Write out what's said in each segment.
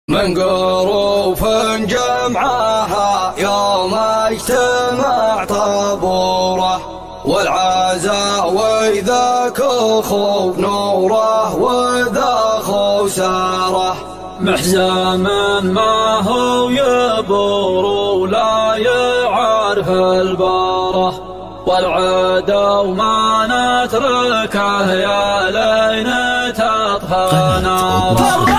من قروف جمعها يوم اجتمع طابوره، والعزاوي ذاك خوف نوره وذا خساره. محزام ما هو يبور ولا يعرف الباره، والعدو ما نتركه يا لين تطفى ناره.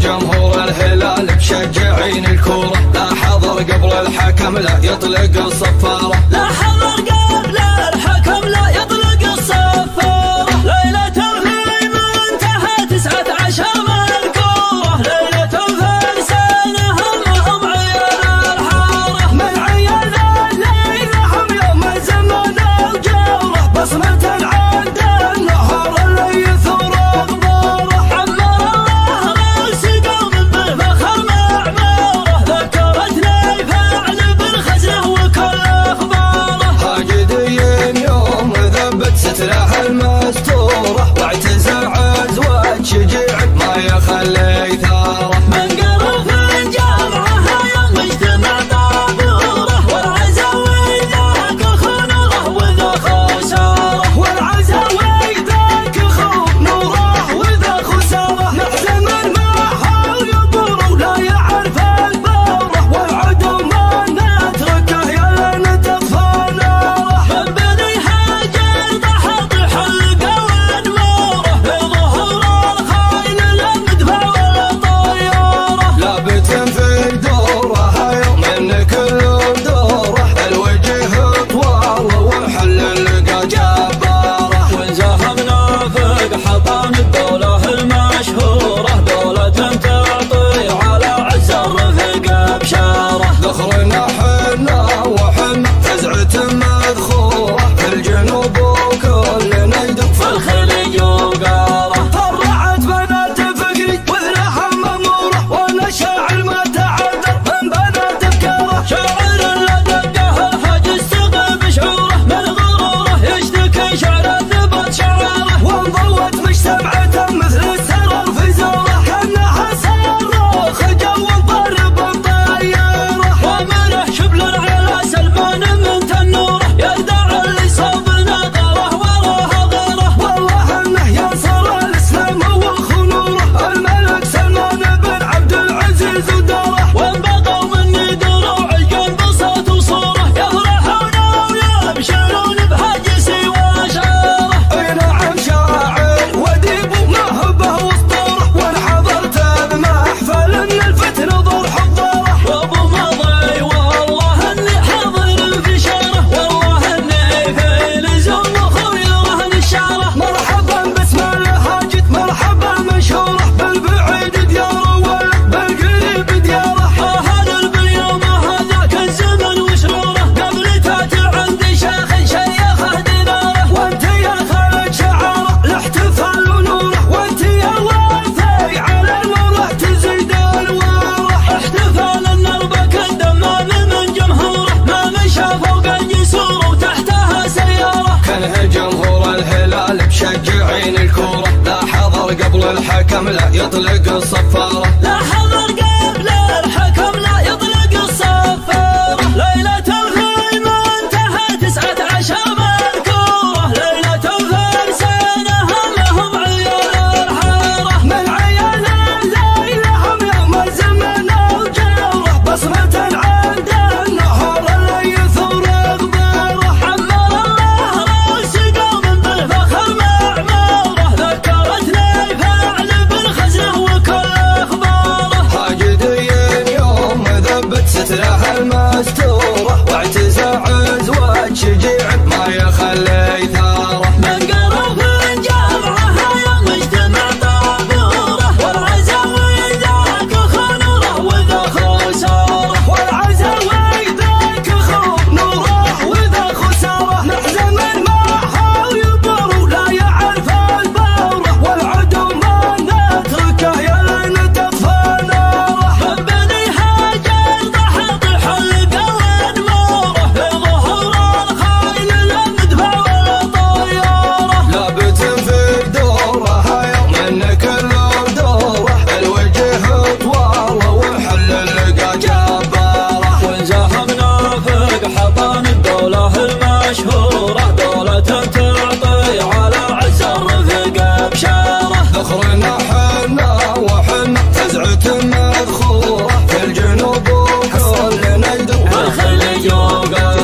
جمهور الهلال مشجعين الكورة، لا حضر قبل الحكم لا يطلق الصفارة، لا حضر قبل الحكم لا يطلق الصفارة. ليلة الهيم انتهت 19 مذكورة، ليلة الفرسان همهم عيال الحارة، من عيال الليلة هم يوم الزمن الجورة، بصمة عند النهر اللي يثور اغباره. الحكم لا يطلق الصفارة.